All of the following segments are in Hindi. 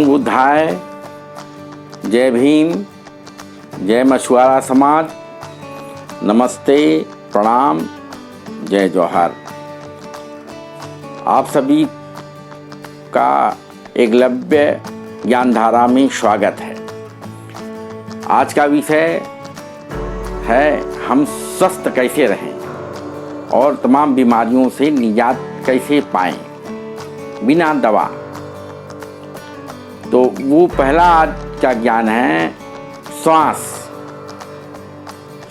ओम बुद्धाय, जय भीम, जय मछुआरा समाज, नमस्ते, प्रणाम, जय जोहार। आप सभी का एकलव्य ज्ञानधारा में स्वागत है। आज का विषय है हम स्वस्थ कैसे रहें और तमाम बीमारियों से निजात कैसे पाएं बिना दवा। तो वो पहला आज का ज्ञान है श्वास।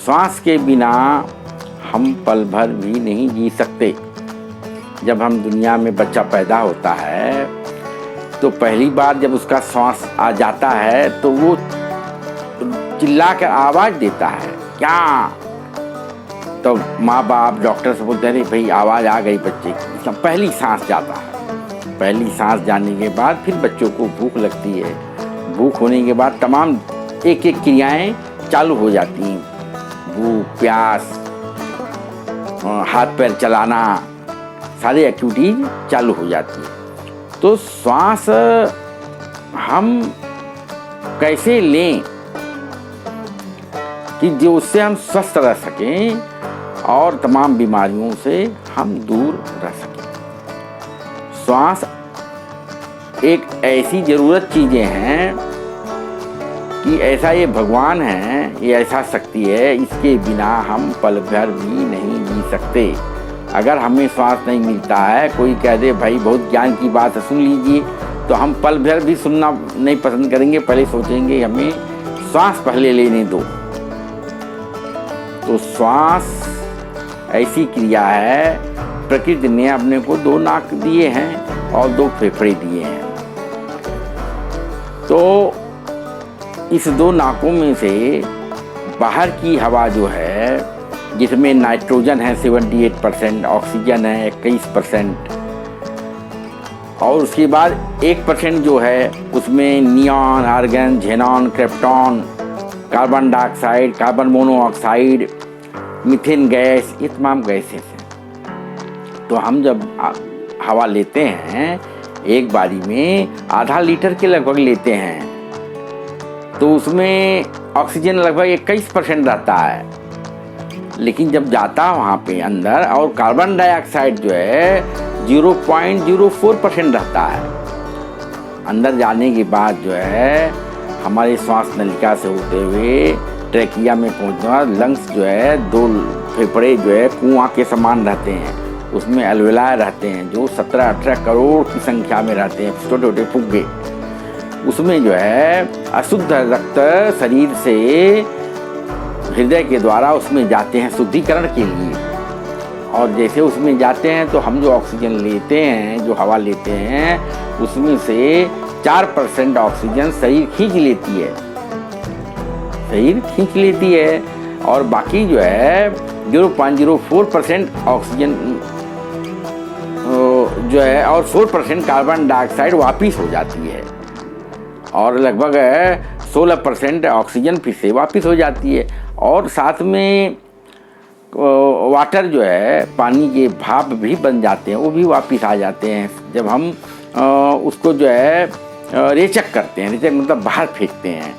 श्वास के बिना हम पल भर भी नहीं जी सकते। जब हम दुनिया में बच्चा पैदा होता है तो पहली बार जब उसका श्वास आ जाता है तो वो चिल्ला कर आवाज़ देता है, क्या? तो माँ बाप डॉक्टर से बोलते हैं, भाई आवाज़ आ गई बच्चे की। पहली सांस जाता है। पहली सांस जाने के बाद फिर बच्चों को भूख लगती है। भूख होने के बाद तमाम एक एक क्रियाएं चालू हो जाती हैं। भूख, प्यास, हाथ पैर चलाना, सारी एक्टिविटीज चालू हो जाती है। तो श्वास हम कैसे लें कि जो उससे हम स्वस्थ रह सकें और तमाम बीमारियों से हम दूर रह सकें। श्वास एक ऐसी ज़रूरत चीज़ें हैं कि ऐसा ये भगवान है, ये ऐसा शक्ति है, इसके बिना हम पल भर भी नहीं जी सकते। अगर हमें श्वास नहीं मिलता है, कोई कह दे भाई बहुत ज्ञान की बात है सुन लीजिए, तो हम पल भर भी सुनना नहीं पसंद करेंगे। पहले सोचेंगे हमें श्वास पहले लेने दो। तो श्वास ऐसी क्रिया है, प्रकृति ने अपने को 2 नाक दिए हैं और 2 फेफड़े दिए हैं। तो इस 2 नाकों में से बाहर की हवा जो है, जिसमें नाइट्रोजन है 78%, ऑक्सीजन है 21%, और उसके बाद 1% जो है उसमें neon, argon, xenon, krypton, carbon dioxide, carbon monoxide, methane gas, ये तमाम गैसें हैं। तो हम जब हवा लेते हैं एक बारी में आधा लीटर के लगभग लेते हैं, तो उसमें ऑक्सीजन लगभग 21% रहता है। लेकिन जब जाता है वहाँ पे अंदर, और कार्बन डाइऑक्साइड जो है 0.04% रहता है। अंदर जाने के बाद जो है हमारे श्वास नलिका से होते हुए ट्रैकिया में पहुँचना, लंग्स जो है 2 फेफड़े जो है कुआं के समान रहते हैं। उसमें अलवेलाए रहते हैं जो 17-18 करोड़ की संख्या में रहते हैं, छोटे छोटे फुग्गे। उसमें जो है अशुद्ध रक्त शरीर से हृदय के द्वारा उसमें जाते हैं शुद्धिकरण के लिए। और जैसे उसमें जाते हैं तो हम जो ऑक्सीजन लेते हैं, जो हवा लेते हैं, उसमें से 4% ऑक्सीजन शरीर खींच लेती है, शरीर खींच लेती है। और बाकी जो है 0.04% ऑक्सीजन जो है और 4% कार्बन डाइऑक्साइड वापिस हो जाती है, और लगभग 16% ऑक्सीजन फिर से वापिस हो जाती है। और साथ में वाटर जो है, पानी के भाप भी बन जाते हैं, वो भी वापिस आ जाते हैं जब हम उसको जो है रेचक करते हैं। रेचक मतलब बाहर फेंकते हैं।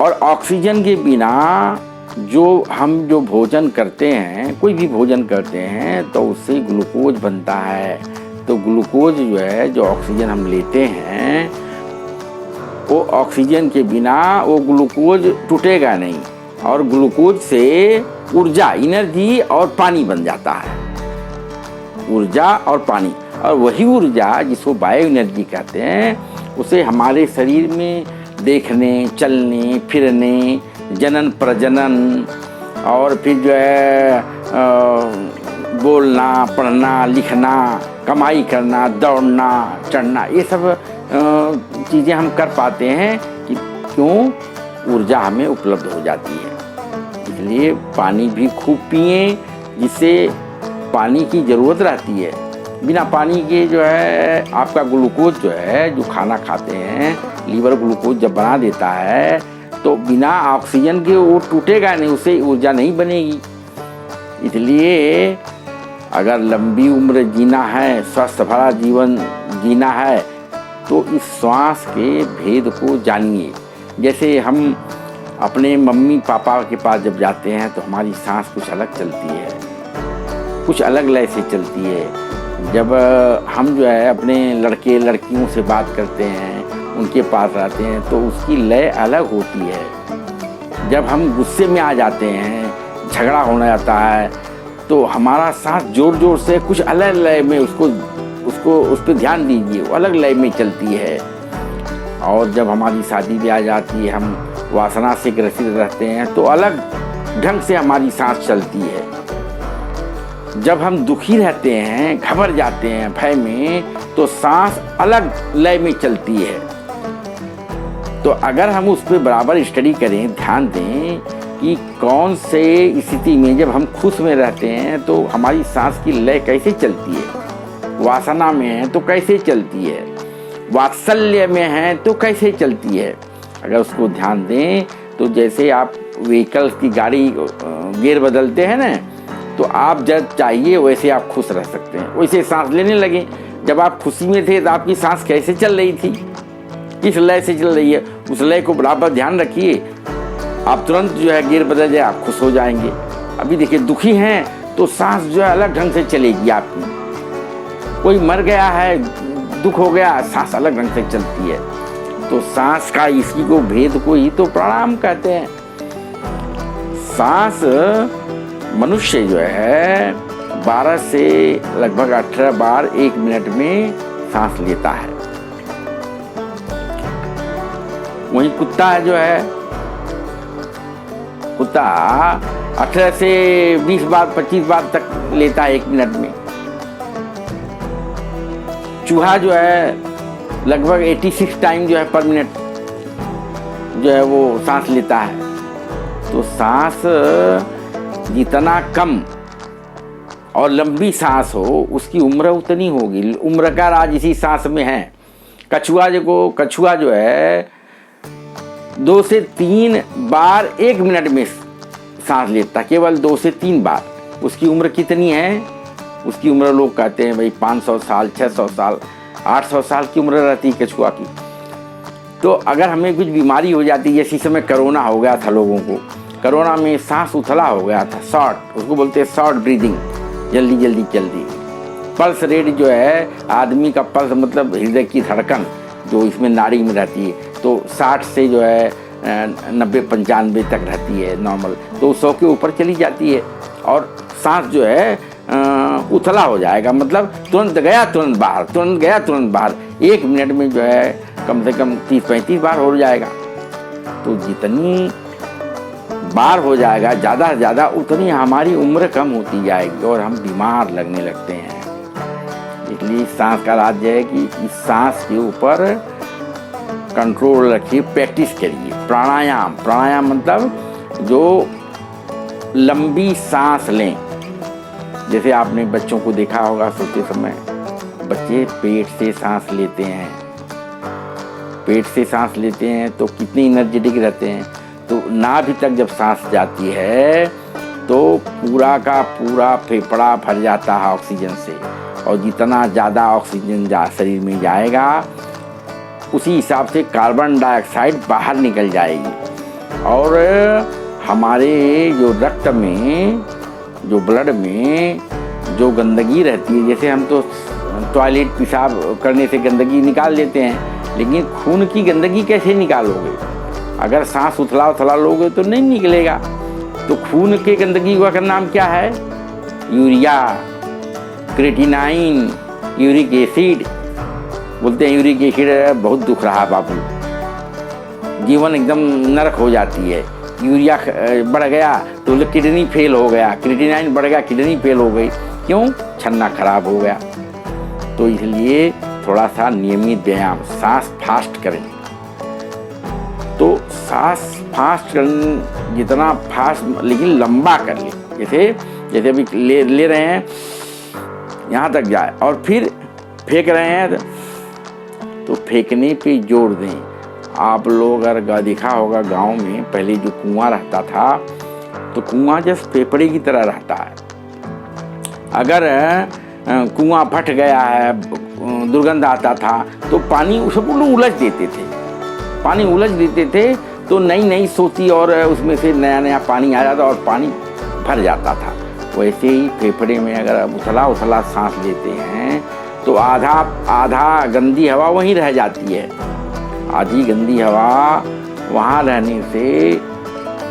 और ऑक्सीजन के बिना हम जो भोजन करते हैं, कोई भी भोजन करते हैं, तो उससे ग्लूकोज बनता है। तो ग्लूकोज जो है, जो ऑक्सीजन हम लेते हैं, वो ऑक्सीजन के बिना वो ग्लूकोज टूटेगा नहीं, और ग्लूकोज से ऊर्जा, एनर्जी और पानी बन जाता है। ऊर्जा और पानी, और वही ऊर्जा जिसको बायो एनर्जी कहते हैं, उसे हमारे शरीर में देखने, चलने, फिरने, जनन प्रजनन, और फिर जो है बोलना, पढ़ना, लिखना, कमाई करना, दौड़ना, चढ़ना, ये सब चीज़ें हम कर पाते हैं कि क्यों? ऊर्जा हमें उपलब्ध हो जाती है। इसलिए पानी भी खूब पिएं, जिससे पानी की ज़रूरत रहती है। बिना पानी के जो है आपका ग्लूकोज जो है, जो खाना खाते हैं, लीवर ग्लूकोज जब बना देता है, तो बिना ऑक्सीजन के वो टूटेगा नहीं, उससे ऊर्जा नहीं बनेगी। इसलिए अगर लंबी उम्र जीना है, स्वस्थ भरा जीवन जीना है, तो इस श्वास के भेद को जानिए। जैसे हम अपने मम्मी पापा के पास जब जाते हैं तो हमारी सांस कुछ अलग चलती है, कुछ अलग लय से चलती है। जब हम जो है अपने लड़के लड़कियों से बात करते हैं, उनके पास रहते हैं, तो उसकी लय अलग होती है। जब हम गुस्से में आ जाते हैं, झगड़ा होने जाता है, तो हमारा सांस जोर जोर से कुछ अलग लय में उस पर ध्यान दीजिए, वो अलग लय में चलती है। और जब हमारी शादी भी आ जाती है, हम वासना से ग्रसित रहते हैं, तो अलग ढंग से हमारी सांस चलती है। जब हम दुखी रहते हैं, घबरा जाते हैं भय में, तो सांस अलग लय में चलती है। तो अगर हम उस पर बराबर स्टडी करें, ध्यान दें कि कौन से स्थिति में जब हम खुश में रहते हैं तो हमारी सांस की लय कैसे चलती है, वासना में है तो कैसे चलती है, वात्सल्य में है तो कैसे चलती है। अगर उसको ध्यान दें तो जैसे आप व्हीकल्स की गाड़ी गियर बदलते हैं ना, तो आप जब चाहिए वैसे आप खुश रह सकते हैं, वैसे सांस लेने लगे। जब आप खुशी में थे तो आपकी सांस कैसे चल रही थी, किस लय से चल रही है, उस लय को बराबर ध्यान रखिए। आप तुरंत जो है गियर बदल जाए, आप खुश हो जाएंगे। अभी देखिए दुखी हैं तो सांस जो है अलग ढंग से चलेगी आपकी। कोई मर गया है, दुख हो गया, सांस अलग ढंग से चलती है। तो सांस का इसी को भेद को ही तो प्राणायाम कहते हैं। सांस मनुष्य जो है 12 से लगभग 18 बार 1 मिनट में सांस लेता है। वहीं कुत्ता जो है, कुत्ता 18 से 20 बार 25 बार तक लेता है 1 मिनट में। चूहा जो है लगभग 86 टाइम जो है पर मिनट जो है वो सांस लेता है। तो सांस जितना कम और लंबी सांस हो, उसकी उम्र उतनी होगी। उम्र का राज इसी सांस में है। कछुआ जो है 2 से 3 बार 1 मिनट में सांस लेता, केवल 2 से 3 बार। उसकी उम्र कितनी है? उसकी उम्र लोग कहते हैं भाई 500 साल, 600 साल, 800 साल की उम्र रहती है कछुआ की। तो अगर हमें कुछ बीमारी हो जाती है, जैसे इस समय कोरोना हो गया था लोगों को, कोरोना में सांस उथला हो गया था, शॉर्ट, उसको बोलते हैं शॉर्ट ब्रीदिंग, जल्दी। पल्स रेट जो है आदमी का पल्स मतलब हृदय की धड़कन जो इसमें नाड़ी में रहती है, तो 60 से जो है 90-95 तक रहती है नॉर्मल, तो 100 के ऊपर चली जाती है। और सांस जो है उथला हो जाएगा, मतलब तुरंत गया तुरंत बाहर, तुरंत गया तुरंत बाहर। 1 मिनट में जो है कम से कम 30-35 बार हो जाएगा। तो जितनी बार हो जाएगा ज़्यादा से ज़्यादा, उतनी हमारी उम्र कम होती जाएगी और हम बीमार लगने लगते हैं। इसलिए सांस का राज्य है कि इस सांस के ऊपर कंट्रोल रखिए, प्रैक्टिस करिए। प्राणायाम मतलब जो लंबी सांस लें। जैसे आपने बच्चों को देखा होगा, सोते समय बच्चे पेट से सांस लेते हैं। पेट से सांस लेते हैं तो कितने एनर्जेटिक रहते हैं। तो नाभि तक जब सांस जाती है तो पूरा का पूरा फेफड़ा भर जाता है ऑक्सीजन से, और जितना ज़्यादा ऑक्सीजन शरीर में जाएगा उसी हिसाब से कार्बन डाइऑक्साइड बाहर निकल जाएगी। और हमारे जो रक्त में, जो ब्लड में जो गंदगी रहती है, जैसे हम तो टॉयलेट पेशाब करने से गंदगी निकाल लेते हैं, लेकिन खून की गंदगी कैसे निकालोगे? अगर सांस उथला लोगे तो नहीं निकलेगा। तो खून के गंदगी का नाम क्या है? Urea, creatinine, uric acid. बोलते हैं यूरिक एसिड बहुत दुख रहा बाबू, जीवन एकदम नरक हो जाती है। यूरिया बढ़ गया तो किडनी फेल हो गया, क्रेटिनाइन बढ़ गया, किडनी फेल हो गई। क्यों? छन्ना खराब हो गया। तो इसलिए थोड़ा सा नियमित व्यायाम, सांस फास्ट करें। तो सांस फास्ट करने, जितना फास्ट लेकिन लंबा कर ले। जैसे अभी ले रहे हैं, यहाँ तक जाए और फिर फेंक रहे हैं, तो फेंकने पे जोर दें। आप लोग अगर देखा होगा गांव में पहले जो कुआं रहता था, तो कुआं जैसे फेफड़े की तरह रहता है। अगर कुआं फट गया है, दुर्गंध आता था, तो पानी सब लोग उलझ देते थे, पानी उलझ देते थे, तो नई नई सोती और उसमें से नया नया पानी आ जाता और पानी भर जाता था। वैसे ही फेफड़े में अगर उथला उथला सांस लेते हैं तो आधा गंदी हवा वहीं रह जाती है, आधी गंदी हवा वहाँ रहने से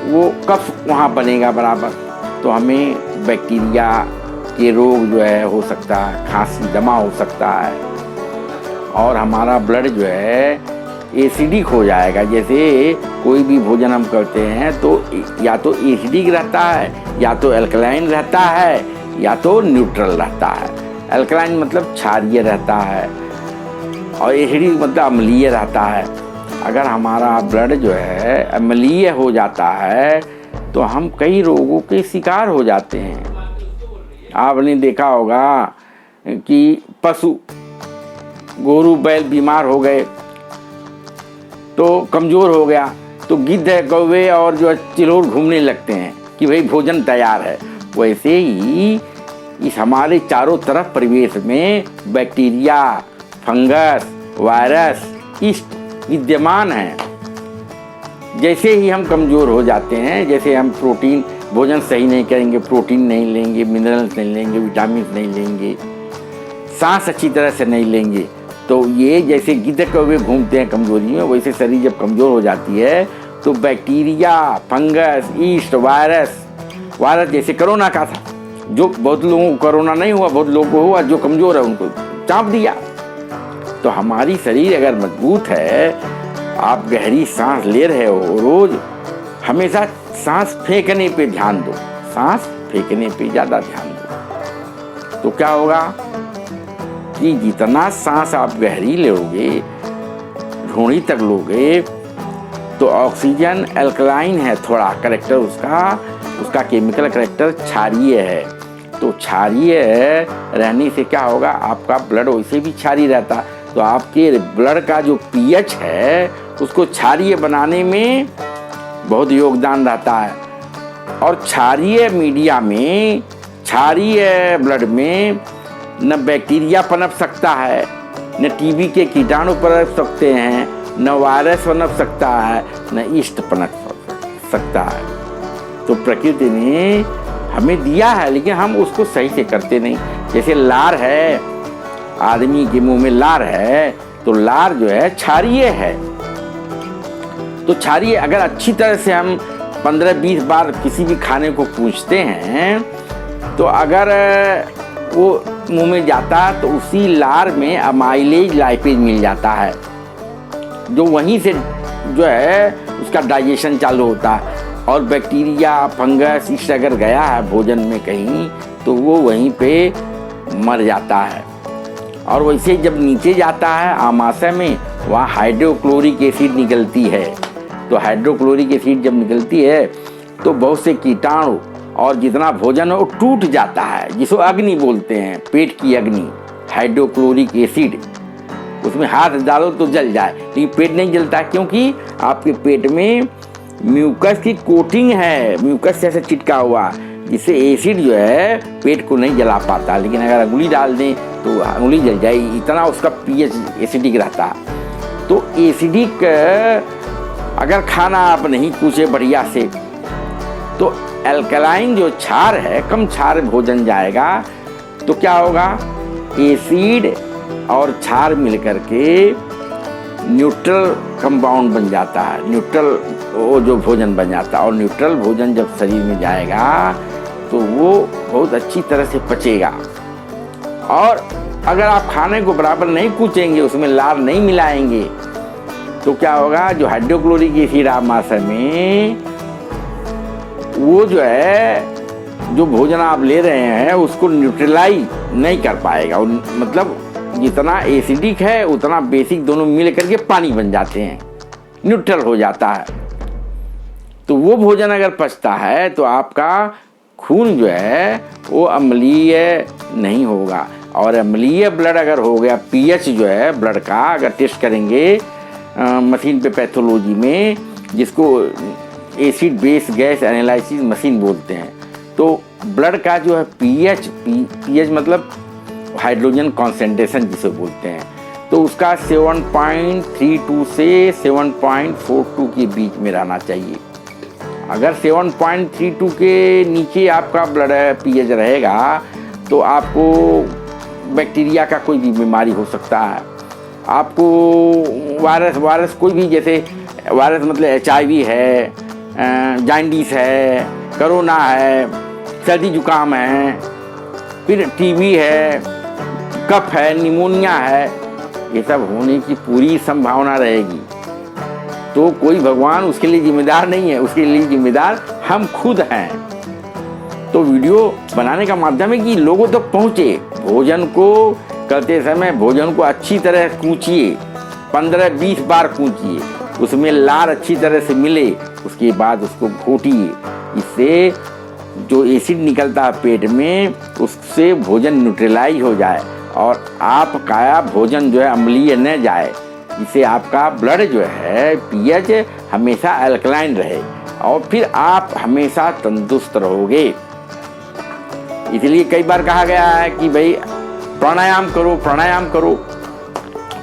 वो कफ वहाँ बनेगा बराबर, तो हमें बैक्टीरिया के रोग जो है हो सकता है, खांसी दमा हो सकता है, और हमारा ब्लड जो है एसिडिक हो जाएगा। जैसे कोई भी भोजन हम करते हैं तो या तो एसिडिक रहता है, या तो अल्कलाइन रहता है, या तो न्यूट्रल रहता है। अल्कलाइन मतलब क्षारीय रहता है और एसिडिक मतलब अम्लीय रहता है। अगर हमारा ब्लड जो है अम्लीय हो जाता है तो हम कई रोगों के शिकार हो जाते हैं। आपने देखा होगा कि पशु गोरू बैल बीमार हो गए तो कमज़ोर हो गया, तो गिद्ध कौवे और जो चिलोर घूमने लगते हैं कि भाई भोजन तैयार है। वैसे ही इस हमारे चारों तरफ परिवेश में बैक्टीरिया, फंगस, वायरस, ईस्ट विद्यमान हैं। जैसे ही हम कमज़ोर हो जाते हैं, जैसे हम प्रोटीन भोजन सही नहीं करेंगे, प्रोटीन नहीं लेंगे, मिनरल्स नहीं लेंगे, विटामिन नहीं लेंगे, सांस अच्छी तरह से नहीं लेंगे, तो ये जैसे गिद्ध कौवे घूमते हैं कमज़ोरी में, वैसे शरीर जब कमज़ोर हो जाती है तो बैक्टीरिया, फंगस, ईस्ट, वायरस जैसे कोरोना का था, जो बहुत लोगों को कोरोना नहीं हुआ, बहुत लोगों को हुआ, जो कमज़ोर है उनको चाँप दिया। तो हमारी शरीर अगर मजबूत है, आप गहरी सांस ले रहे हो रोज़, हमेशा सांस फेंकने पे ध्यान दो, सांस फेंकने पे ज़्यादा ध्यान दो, तो क्या होगा कि जितना सांस आप गहरी लोगे, ढूंढी तक लोगे, तो ऑक्सीजन अल्कलाइन है थोड़ा करेक्टर, उसका केमिकल करेक्टर क्षारीय है। तो क्षारीय रहने से क्या होगा, आपका ब्लड वैसे भी क्षारीय रहता, तो आपके ब्लड का जो पीएच है उसको क्षारीय बनाने में बहुत योगदान रहता है। और क्षारीय मीडिया में, क्षारीय ब्लड में न बैक्टीरिया पनप सकता है, न टीबी के कीटाणु पनप सकते हैं, न वायरस पनप सकता है, न ईस्ट पनप सकता है। तो प्रकृति ने हमें दिया है, लेकिन हम उसको सही से करते नहीं। जैसे लार है, आदमी के मुंह में लार है, तो लार जो है क्षारीय है। तो क्षारीय अगर अच्छी तरह से हम 15-20 बार किसी भी खाने को पूछते हैं, तो अगर वो मुंह में जाता है तो उसी लार में अमाइलेज लाइपेज मिल जाता है, जो वहीं से जो है उसका डाइजेशन चालू होता है। और बैक्टीरिया, फंगस इस अगर गया है भोजन में कहीं, तो वो वहीं पे मर जाता है। और वैसे जब नीचे जाता है आमाशय में, वहाँ हाइड्रोक्लोरिक एसिड निकलती है। तो हाइड्रोक्लोरिक एसिड जब निकलती है तो बहुत से कीटाणु और जितना भोजन है वो टूट जाता है, जिसको अग्नि बोलते हैं, पेट की अग्नि, हाइड्रोक्लोरिक एसिड। उसमें हाथ डालो तो जल जाए, लेकिन पेट नहीं जलता, क्योंकि आपके पेट में म्यूकस की कोटिंग है, म्यूकस जैसे चिटका हुआ, जिससे एसिड जो है पेट को नहीं जला पाता। लेकिन अगर अंगुली डाल दें तो अंगुली जल जाएगी, इतना उसका पीएच एसिडिक रहता। तो एसिडिक अगर खाना आप नहीं पूछे बढ़िया से, तो अल्कलाइन जो क्षार है, कम क्षार भोजन जाएगा, तो क्या होगा, एसिड और क्षार मिलकर के न्यूट्रल कंपाउंड बन जाता है, न्यूट्रल वो जो भोजन बन जाता है। और न्यूट्रल भोजन जब शरीर में जाएगा तो वो बहुत अच्छी तरह से पचेगा। और अगर आप खाने को बराबर नहीं कूचेंगे, उसमें लार नहीं मिलाएंगे, तो क्या होगा, जो हाइड्रोक्लोरिक एसिड आमाशय में वो जो है, जो भोजन आप ले रहे हैं उसको न्यूट्रलाइज नहीं कर पाएगा। मतलब जितना एसिडिक है उतना बेसिक दोनों मिल करके पानी बन जाते हैं, न्यूट्रल हो जाता है। तो वो भोजन अगर पचता है तो आपका खून जो है वो अम्लीय नहीं होगा। और अम्लीय ब्लड अगर हो गया, पीएच जो है ब्लड का अगर टेस्ट करेंगे मशीन पे पैथोलॉजी में, जिसको acid base gas analysis machine बोलते हैं, तो ब्लड का जो है पीएच मतलब हाइड्रोजन कॉन्सेंट्रेशन जिसे बोलते हैं, तो उसका 7.32 से 7.42 के बीच में रहना चाहिए। अगर 7.32 के नीचे आपका ब्लड पीएच रहेगा तो आपको बैक्टीरिया का कोई भी बीमारी हो सकता है, आपको वायरस कोई भी, जैसे वायरस मतलब HIV है, जॉन्डिस है, कोरोना है, सर्दी जुकाम है, फिर TB है, कफ है, निमोनिया है, ये सब होने की पूरी संभावना रहेगी। तो कोई भगवान उसके लिए जिम्मेदार नहीं है, उसके लिए जिम्मेदार हम खुद हैं। तो वीडियो बनाने का माध्यम है कि लोगों तक पहुँचे, भोजन को करते समय भोजन को अच्छी तरह कूचिए, 15-20 बार कूचिए, उसमें लार अच्छी तरह से मिले, उसके बाद उसको घोटिए। इससे जो एसिड निकलता है पेट में, उससे भोजन न्यूट्रलाइज हो जाए और आपका भोजन जो है अम्लीय न जाए। इससे आपका ब्लड जो है पीएच हमेशा अल्कलाइन रहे और फिर आप हमेशा तंदुरुस्त रहोगे। इसलिए कई बार कहा गया है कि भाई प्राणायाम करो, प्राणायाम करो।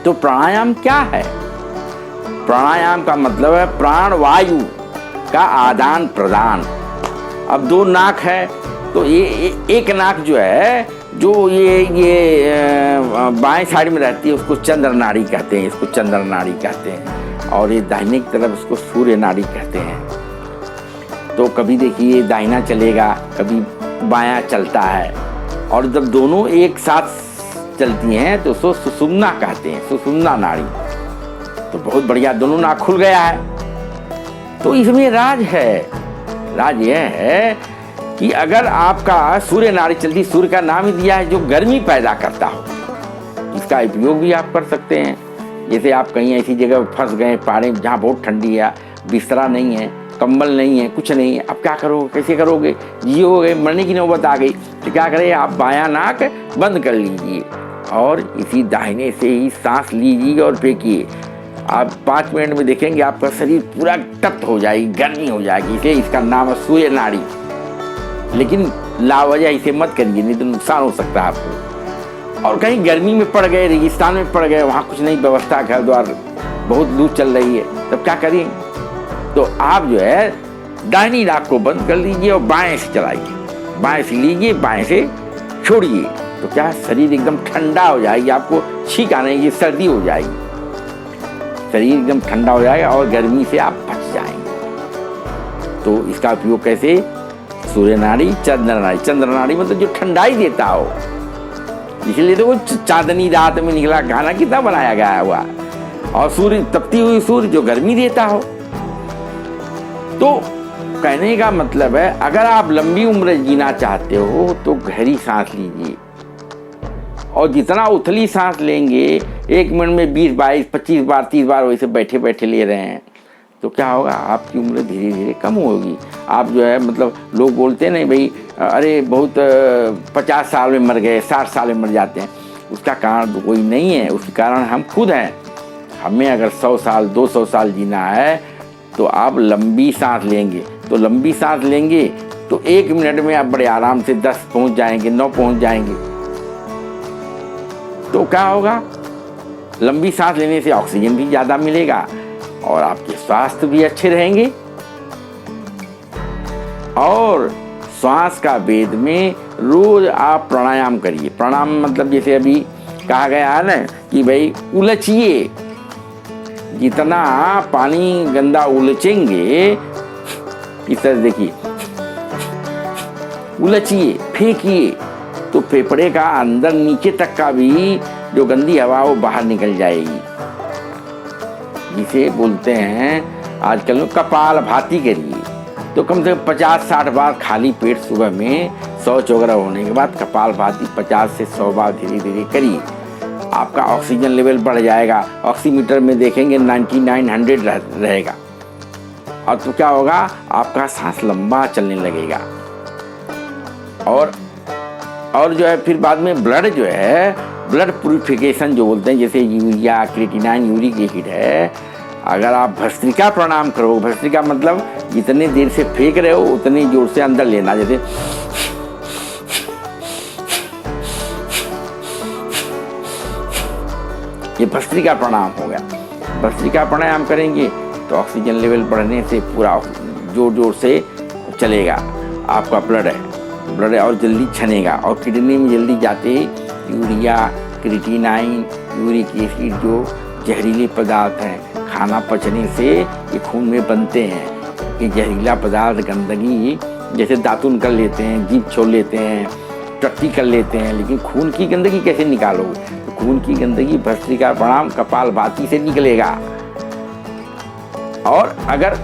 तो प्राणायाम क्या है? प्राणायाम का मतलब है प्राण वायु का आदान प्रदान। अब दो नाक है, तो ये एक नाक जो है, जो ये बाएं साइड में रहती है, उसको चंद्र नाड़ी कहते हैं, इसको चंद्र नाड़ी कहते हैं, और ये दाहिने की तरफ उसको सूर्य नाड़ी कहते हैं। तो कभी देखिए दाहिना चलेगा, कभी बायां चलता है, और जब दोनों एक साथ चलती हैं तो उसको सुषुम्ना कहते हैं, सुषुम्ना नाड़ी। तो बहुत बढ़िया, दोनों नाक खुल गया है। तो इसमें राज है, राज यह है कि अगर आपका सूर्य नाड़ी चलती, सूर्य का नाम ही दिया है जो गर्मी पैदा करता हो, इसका उपयोग भी आप कर सकते हैं। जैसे आप कहीं ऐसी जगह फंस गए पहाड़ी जहाँ बहुत ठंडी है, बिस्तरा नहीं है, कंबल नहीं है, कुछ नहीं है, अब क्या करोगे, कैसे करोगे, जियोगे, मरने की नौबत आ गई, तो क्या करें, आप बायां नाक बंद कर लीजिए और इसी दाहिने से ही सांस लीजिए और फेंकिए। आप 5 मिनट में देखेंगे आपका शरीर पूरा तप्त हो जाएगी, गर्मी हो जाएगी। इसलिए इसका नाम है सूर्य नाड़ी। लेकिन लावजह इसे मत करिए, नहीं तो नुकसान हो सकता है आपको। और कहीं गर्मी में पड़ गए, रेगिस्तान में पड़ गए, वहाँ कुछ नहीं व्यवस्था, घर द्वार, बहुत लू चल रही है, तब क्या करिए, तो आप जो है दाहिनी नाक को बंद कर लीजिए और बाएं से चलाइए, बाएं से लीजिए, बाएं से छोड़िए। तो क्या शरीर एकदम ठंडा हो जाएगी, आपको छींक आने की सर्दी हो जाएगी, शरीर एकदम ठंडा हो जाएगा और गर्मी से आप बच जाएंगे। तो इसका उपयोग कैसे, सूर्य नाड़ी, चंद्र नाड़ी। चंद्र नाड़ी मतलब जो ठंडाई देता हो, इसलिए तो वो चांदनी रात में निकला गाना कितना बनाया गया हुआ। और सूर्य, तपती हुई सूर्य जो गर्मी देता हो। तो कहने का मतलब है, अगर आप लंबी उम्र जीना चाहते हो तो गहरी सांस लीजिए, और जितना उथली सांस लेंगे, 1 मिनट में 20, 22, 25 बार, 30 बार वैसे बैठे बैठे ले रहे हैं, तो क्या होगा, आपकी उम्र धीरे धीरे कम होगी। आप जो है मतलब लोग बोलते हैं नहीं भाई, अरे बहुत 50 साल में मर गए, 60 साल में मर जाते हैं, उसका कारण तो कोई नहीं है, उसके कारण हम खुद हैं। हमें अगर 100 साल 200 साल जीना है तो आप लंबी सांस लेंगे, तो लंबी सांस लेंगे तो 1 मिनट में आप बड़े आराम से 10 पहुँच जाएंगे, 9 पहुँच जाएंगे। तो क्या होगा, लंबी सांस लेने से ऑक्सीजन भी ज़्यादा मिलेगा और आपके स्वास्थ्य भी अच्छे रहेंगे। और श्वास का वेद में रोज आप प्राणायाम करिए। प्राणायाम मतलब जैसे अभी कहा गया है ना कि भाई उलचिए, जितना पानी गंदा उलचेंगे, इस तरह देखिए, उलचिए, फेंकिए, तो फेफड़े का अंदर नीचे तक का भी जो गंदी हवा वो बाहर निकल जाएगी। जिसे बोलते हैं आजकल में कपालभाति करिए। तो कम से कम 50-60 बार खाली पेट सुबह में शौच वगैरह होने के बाद कपालभाति 50 से 100 बार धीरे धीरे करिए। आपका ऑक्सीजन लेवल बढ़ जाएगा, ऑक्सीमीटर में देखेंगे 9900 रहेगा। और तो क्या होगा, आपका सांस लंबा चलने लगेगा। और जो है फिर बाद में ब्लड जो है, ब्लड प्यूरिफिकेशन जो बोलते हैं, जैसे यूरिया, क्रिएटिनिन, यूरिक एसिड है, अगर आप भस्त्रिका प्राणायाम करो, भस्त्रिका मतलब जितने देर से फेंक रहे हो उतनी जोर से अंदर लेना, जैसे भस्त्रिका प्राणायाम हो गया। भस्त्रिका प्राणायाम करेंगे तो ऑक्सीजन लेवल बढ़ने से पूरा जोर जोर से चलेगा आपका ब्लड और जल्दी छनेगा और किडनी में जल्दी जाते ही यूरिया, क्रिएटिनाइन, यूरिक एसिड जो जहरीले पदार्थ हैं खाना पचने से ये खून में बनते हैं। ये जहरीला पदार्थ गंदगी जैसे दातुन कर लेते हैं, जीभ छोड़ लेते हैं, टट्टी कर लेते हैं, लेकिन खून की गंदगी कैसे निकालोगे? तो खून की गंदगी भस्त्रिका प्राणायाम कपालभाति से निकलेगा। और अगर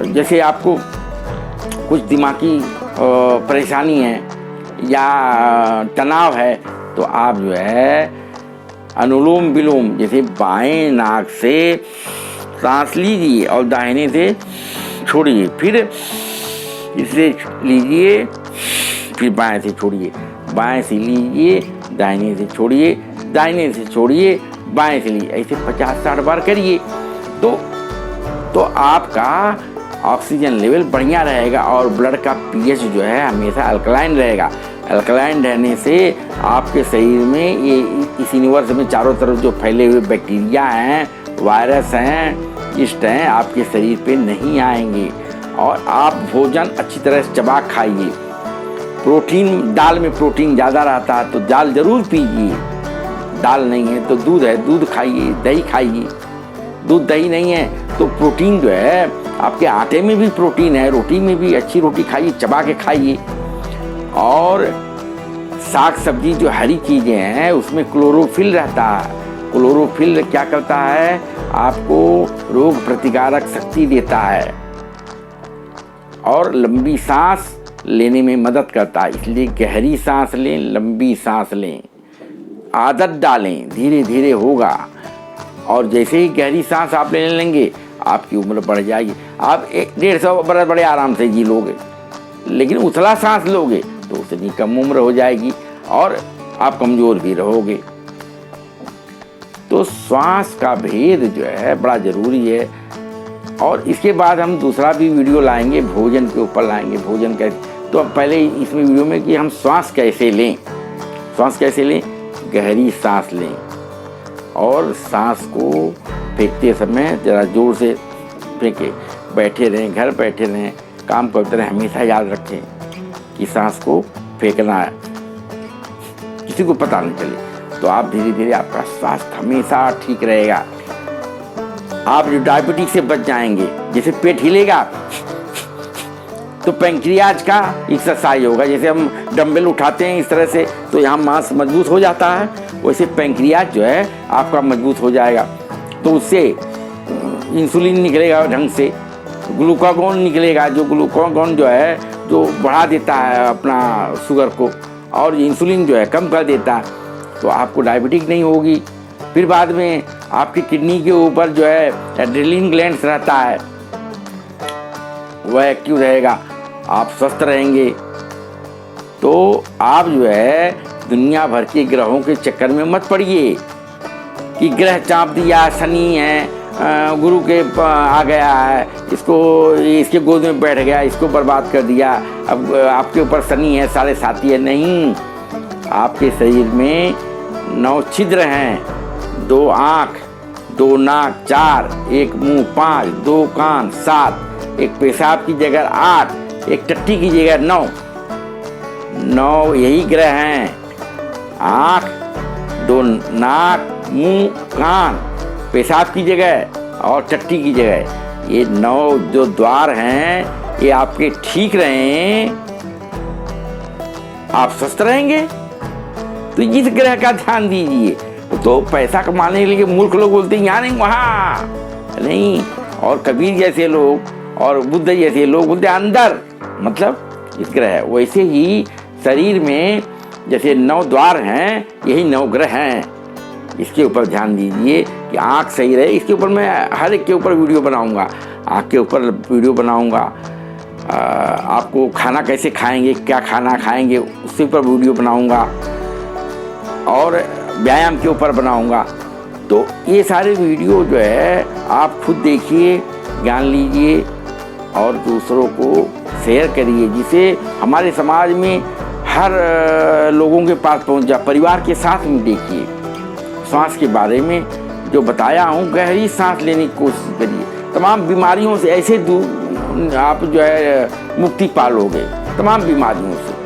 जैसे आपको कुछ दिमागी परेशानी है या तनाव है तो आप जो है अनुलोम विलोम जैसे बाएं नाक से सांस लीजिए और दाहिने से छोड़िए, फिर इसे लीजिए, फिर बाएं से छोड़िए, बाएं से लीजिए, दाहिने से छोड़िए, दाहिने से छोड़िए, बाएं से लीजिए, ऐसे 50-60 बार करिए तो आपका ऑक्सीजन लेवल बढ़िया रहेगा और ब्लड का पीएच जो है हमेशा अल्कलाइन रहेगा। अल्कलाइन रहने से आपके शरीर में ये इस यूनिवर्स में चारों तरफ जो फैले हुए बैक्टीरिया हैं, वायरस हैं, यीस्ट हैं, आपके शरीर पे नहीं आएंगे। और आप भोजन अच्छी तरह से चबा खाइए। प्रोटीन, दाल में प्रोटीन ज़्यादा रहता है तो दाल ज़रूर पीजिए। दाल नहीं है तो दूध है, दूध खाइए, दही खाइए। दूध दही नहीं है तो प्रोटीन जो है आपके आटे में भी प्रोटीन है, रोटी में भी अच्छी रोटी खाइए, चबा के खाइए। और साग सब्जी जो हरी चीज़ें हैं उसमें क्लोरोफिल रहता है। क्लोरोफिल क्या करता है? आपको रोग प्रतिकारक शक्ति देता है और लंबी सांस लेने में मदद करता है। इसलिए गहरी सांस लें, लंबी सांस लें, आदत डालें, धीरे धीरे होगा। और जैसे ही गहरी सांस आप लेने लेंगे आपकी उम्र बढ़ जाएगी। आप 150 बरस बड़े आराम से जी लोगे, लेकिन उथला सांस लोगे तो उतनी कम उम्र हो जाएगी और आप कमज़ोर भी रहोगे। तो श्वास का भेद जो है बड़ा ज़रूरी है। और इसके बाद हम दूसरा भी वीडियो लाएंगे, भोजन के ऊपर लाएंगे। भोजन कैसे, तो अब पहले इसमें वीडियो में कि हम श्वास कैसे लें। श्वास कैसे लें? गहरी सांस लें और सांस को फेंकते समय ज़रा जोर से फेंके। बैठे रहें, घर बैठे रहें, काम करते रहें, हमेशा याद रखें कि सांस को फेंकना है, किसी को पता नहीं चले। तो आप धीरे धीरे आपका स्वास्थ्य हमेशा ठीक रहेगा। आप जो डायबिटीज से बच जाएंगे। जैसे पेट हिलेगा तो पैंक्रियाज का एक्सरसाइज होगा। जैसे हम डंबल उठाते हैं इस तरह से तो यहाँ मांस मजबूत हो जाता है, वैसे पैंक्रियाज जो है आपका मजबूत हो जाएगा। तो उससे इंसुलिन निकलेगा ढंग से, ग्लूकागॉन निकलेगा, जो ग्लूकागॉन जो है जो बढ़ा देता है अपना शुगर को, और इंसुलिन जो है कम कर देता है। तो आपको डायबिटीज नहीं होगी। फिर बाद में आपकी किडनी के ऊपर जो है एड्रेनलिन ग्लैंड्स रहता है, वह एक्टिव रहेगा, आप स्वस्थ रहेंगे। तो आप जो है दुनिया भर के ग्रहों के चक्कर में मत पड़िए कि ग्रह चाप दिया, शनि है, गुरु के आ गया है, इसके गोद में बैठ गया, इसको बर्बाद कर दिया, अब आपके ऊपर शनि है, साढ़े साथी है। नहीं, आपके शरीर में 9 छिद्र हैं, 2 आँख, 2 नाक, 4, 1 मुंह, 5, 2 कान, 7, एक पेशाब की जगह 8, एक टट्टी की जगह 9 यही ग्रह हैं। आँख, 2 नाक, मुंह, कान, पेशाब की जगह और टट्टी की जगह, ये 9 जो द्वार हैं ये आपके ठीक रहें, आप स्वस्थ रहेंगे। तो इस ग्रह का ध्यान दीजिए। तो पैसा कमाने के लिए मूर्ख लोग बोलते हैं यहाँ नहीं वहाँ नहीं, और कबीर जैसे लोग और बुद्ध जैसे लोग बोलते हैं अंदर, मतलब इस ग्रह। वैसे ही शरीर में जैसे 9 द्वार हैं, यही 9 ग्रह हैं। इसके ऊपर ध्यान दीजिए कि आँख सही रहे। इसके ऊपर मैं हर एक के ऊपर वीडियो बनाऊंगा, आँख के ऊपर वीडियो बनाऊंगा, आपको खाना कैसे खाएंगे, क्या खाना खाएंगे उसके ऊपर वीडियो बनाऊंगा, और व्यायाम के ऊपर बनाऊंगा। तो ये सारे वीडियो जो है आप खुद देखिए, ज्ञान लीजिए और दूसरों को शेयर करिए, जिसे हमारे समाज में हर लोगों के पास पहुंच जाए। परिवार के साथ में देखिए, श्वास के बारे में जो बताया हूँ, गहरी सांस लेने की कोशिश करिए। तमाम बीमारियों से ऐसे दूर आप जो है मुक्ति पालोगे, तमाम बीमारियों से।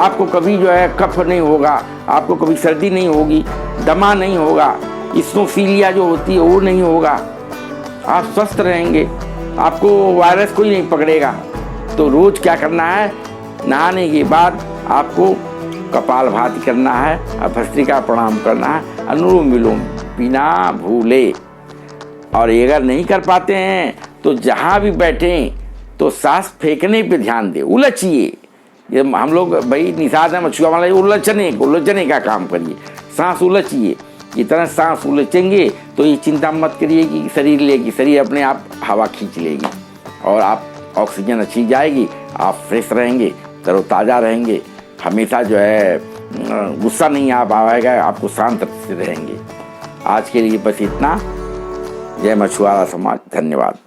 आपको कभी जो है कफ नहीं होगा, आपको कभी सर्दी नहीं होगी, दमा नहीं होगा, इस्नोफीलिया जो होती है वो नहीं होगा, आप स्वस्थ रहेंगे, आपको वायरस कोई नहीं पकड़ेगा। तो रोज क्या करना है, नहाने के बाद आपको कपाल भाती करना है, भस्त्रिका प्रणाम करना है, अनुलोम विलोम बिना भूले। और अगर नहीं कर पाते हैं तो जहाँ भी बैठें तो सांस फेंकने पे ध्यान दें, उलझिए। ये हम लोग भाई निषाद है मछुआ वाला, उलझने का काम करिए, सांस उलझिए। जितना सांस उलझेंगे तो ये चिंता मत करिए कि शरीर लेगी, शरीर अपने आप हवा खींच लेगी और आप ऑक्सीजन अच्छी जाएगी, आप फ्रेश रहेंगे, तरोताज़ा रहेंगे, हमेशा जो है गुस्सा नहीं आ पाएगा, आपको शांत रहेंगे। आज के लिए बस इतना। जय मछुआरा समाज, धन्यवाद।